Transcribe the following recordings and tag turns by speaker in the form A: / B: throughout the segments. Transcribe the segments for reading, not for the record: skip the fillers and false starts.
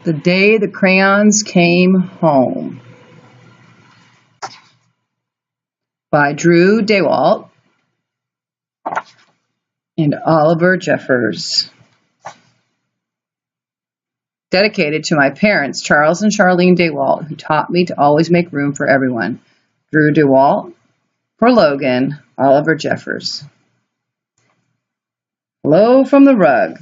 A: The Day the Crayons Came Home by Drew Daywalt and Oliver Jeffers. Dedicated to my parents, Charles and Charlene Daywalt, who taught me to always make room for everyone. Drew Daywalt, for Logan, Oliver Jeffers. Hello from the rug.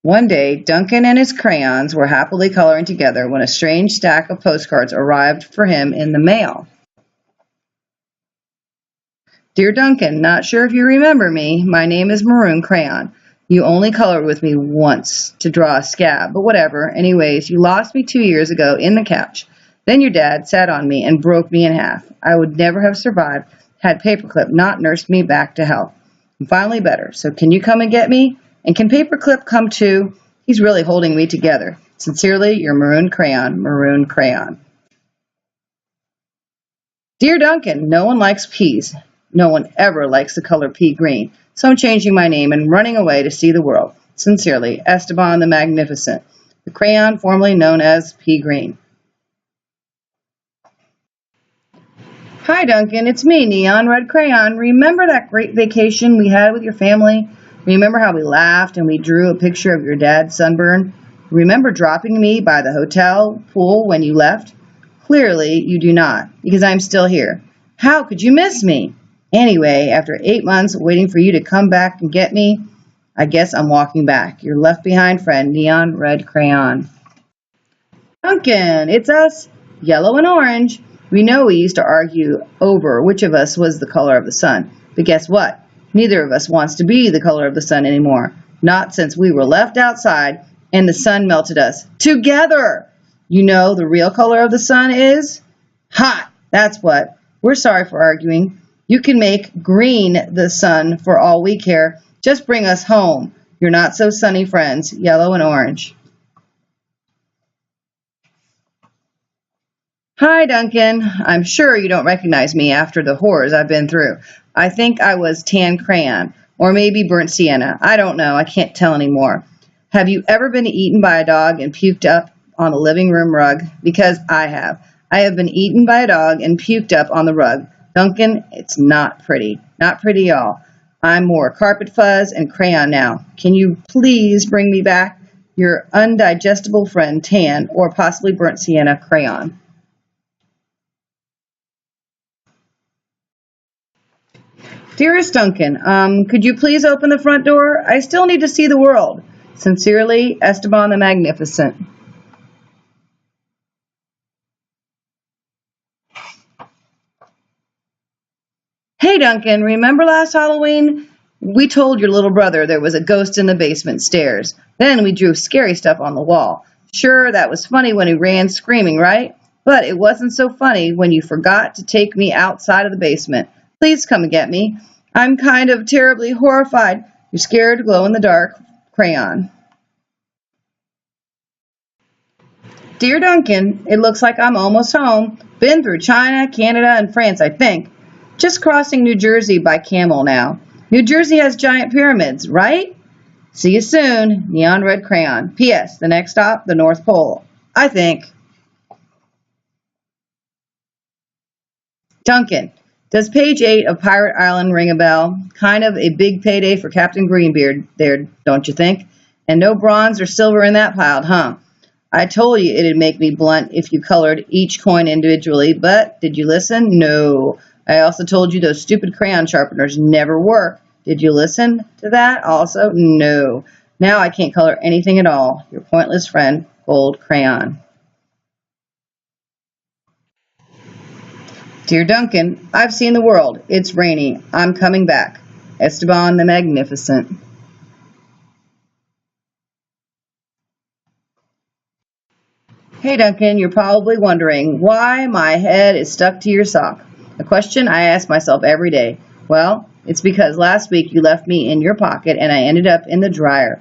A: One day, Duncan and his crayons were happily coloring together when a strange stack of postcards arrived for him in the mail. Dear Duncan, not sure if you remember me. My name is Maroon Crayon. You only colored with me once to draw a scab, but whatever. Anyways, you lost me 2 years ago in the couch. Then your dad sat on me and broke me in half. I would never have survived had Paperclip not nursed me back to health. I'm finally better, so can you come and get me? And can Paperclip come too? He's really holding me together. Sincerely, your Maroon Crayon, Maroon Crayon. Dear Duncan, no one likes peas. No one ever likes the color pea green. So I'm changing my name and running away to see the world. Sincerely, Esteban the Magnificent, the crayon formerly known as pea green. Hi Duncan, it's me, Neon Red Crayon. Remember that great vacation we had with your family? Remember how we laughed and we drew a picture of your dad's sunburn? Remember dropping me by the hotel pool when you left? Clearly, you do not, because I'm still here. How could you miss me? Anyway, after 8 months waiting for you to come back and get me, I guess I'm walking back. Your left behind friend, Neon Red Crayon. Duncan, it's us, yellow and orange. We know we used to argue over which of us was the color of the sun. But guess what? Neither of us wants to be the color of the sun anymore. Not since we were left outside and the sun melted us. Together! You know the real color of the sun is? Hot! That's what. We're sorry for arguing. You can make green the sun for all we care. Just bring us home. Your not so sunny friends, yellow and orange. Hi, Duncan. I'm sure you don't recognize me after the horrors I've been through. I think I was tan crayon, or maybe burnt sienna. I don't know. I can't tell anymore. Have you ever been eaten by a dog and puked up on the living room rug? Because I have. I have been eaten by a dog and puked up on the rug. Duncan, it's not pretty. Not pretty at all. I'm more carpet fuzz and crayon now. Can you please bring me back your undigestible friend tan or possibly burnt sienna crayon? Dearest Duncan, could you please open the front door? I still need to see the world. Sincerely, Esteban the Magnificent. Hey Duncan, remember last Halloween? We told your little brother there was a ghost in the basement stairs. Then we drew scary stuff on the wall. Sure, that was funny when he ran screaming, right? But it wasn't so funny when you forgot to take me outside of the basement. Please come and get me. I'm kind of terribly horrified. You're scared, glow-in-the-dark crayon. Dear Duncan, it looks like I'm almost home. Been through China, Canada, and France, I think. Just crossing New Jersey by camel now. New Jersey has giant pyramids, right? See you soon, Neon Red Crayon. P.S. The next stop, the North Pole. I think. Duncan, does page 8 of Pirate Island ring a bell? Kind of a big payday for Captain Greenbeard there, don't you think? And no bronze or silver in that pile, huh? I told you it'd make me blunt if you colored each coin individually, but did you listen? No. I also told you those stupid crayon sharpeners never work. Did you listen to that also? No. Now I can't color anything at all. Your pointless friend, Gold Crayon. Dear Duncan, I've seen the world. It's rainy. I'm coming back. Esteban the Magnificent. Hey Duncan, you're probably wondering why my head is stuck to your sock. A question I ask myself every day. Well, it's because last week you left me in your pocket and I ended up in the dryer.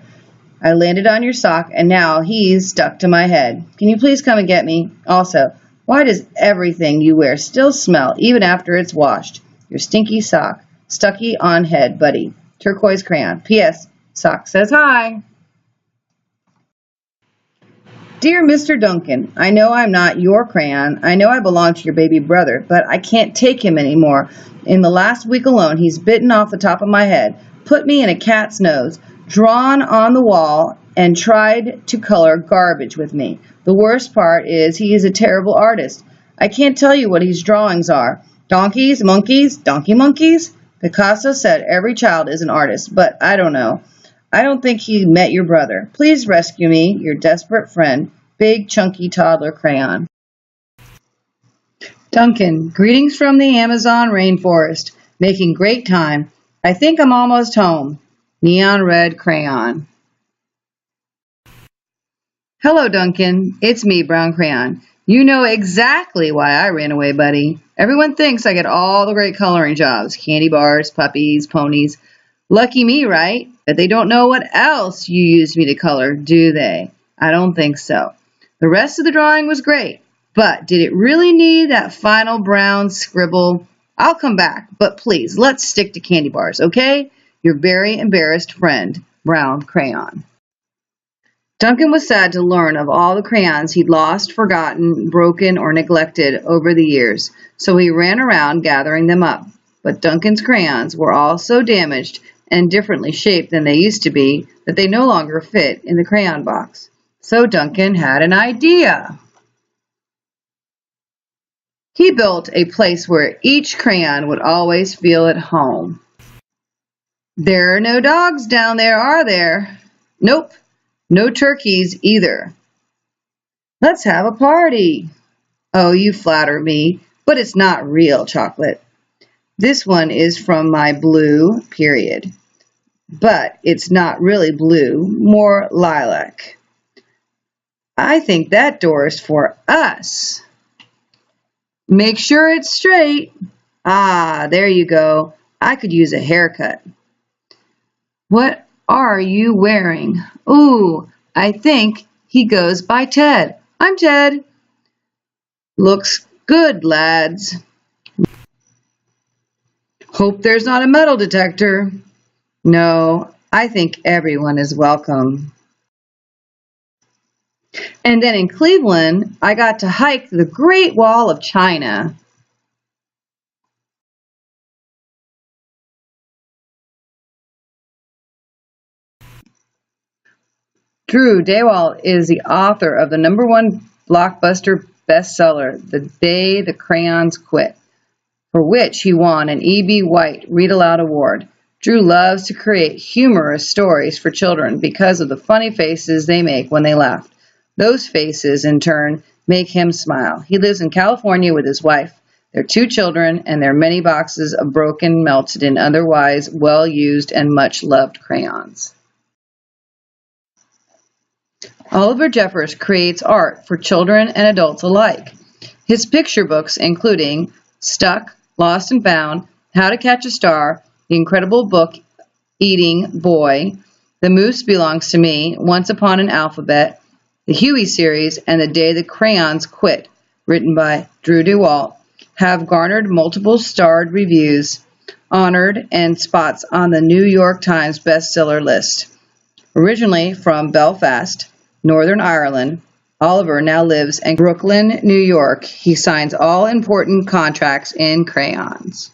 A: I landed on your sock and now he's stuck to my head. Can you please come and get me? Also, why does everything you wear still smell even after it's washed? Your stinky sock. Stucky on head, buddy. Turquoise crayon. P.S. Sock says hi. Dear Mr. Duncan, I know I'm not your crayon. I know I belong to your baby brother, but I can't take him anymore. In the last week alone, he's bitten off the top of my head, put me in a cat's nose, drawn on the wall, and tried to color garbage with me. The worst part is he is a terrible artist. I can't tell you what his drawings are. Donkeys, monkeys, donkey monkeys? Picasso said every child is an artist, but I don't know. I don't think he met your brother. Please rescue me, your desperate friend, Big Chunky Toddler Crayon. Duncan, greetings from the Amazon rainforest. Making great time. I think I'm almost home. Neon Red Crayon. Hello, Duncan. It's me, Brown Crayon. You know exactly why I ran away, buddy. Everyone thinks I get all the great coloring jobs. Candy bars, puppies, ponies. Lucky me, right? But they don't know what else you used me to color, do they? I don't think so. The rest of the drawing was great, but did it really need that final brown scribble? I'll come back, but please, let's stick to candy bars, okay? Your very embarrassed friend, Brown Crayon. Duncan was sad to learn of all the crayons he'd lost, forgotten, broken, or neglected over the years, so he ran around gathering them up. But Duncan's crayons were all so damaged and differently shaped than they used to be that they no longer fit in the crayon box. So Duncan had an idea. He built a place where each crayon would always feel at home. There are no dogs down there, are there? Nope. No turkeys either. Let's have a party. Oh, you flatter me, but it's not real chocolate. This one is from my blue period. But it's not really blue, more lilac. I think that door is for us. Make sure it's straight. Ah, there you go. I could use a haircut. What are you wearing? Ooh, I think he goes by Ted. I'm Ted. Looks good, lads. Hope there's not a metal detector. No, I think everyone is welcome. And then in Cleveland, I got to hike the Great Wall of China. Drew Daywalt is the author of the #1 blockbuster bestseller, The Day the Crayons Quit, for which he won an E.B. White Read Aloud Award. Drew loves to create humorous stories for children because of the funny faces they make when they laugh. Those faces, in turn, make him smile. He lives in California with his wife, their 2 children, and their many boxes of broken, melted, and otherwise well-used and much-loved crayons. Oliver Jeffers creates art for children and adults alike. His picture books, including Stuck, Lost and Found, How to Catch a Star, The Incredible Book Eating Boy, The Moose Belongs to Me, Once Upon an Alphabet, the Huey series, and The Day the Crayons Quit, written by Drew Daywalt, have garnered multiple starred reviews, honored, and spots on the New York Times bestseller list. Originally from Belfast, Northern Ireland, Oliver now lives in Brooklyn, New York. He signs all important contracts in crayons.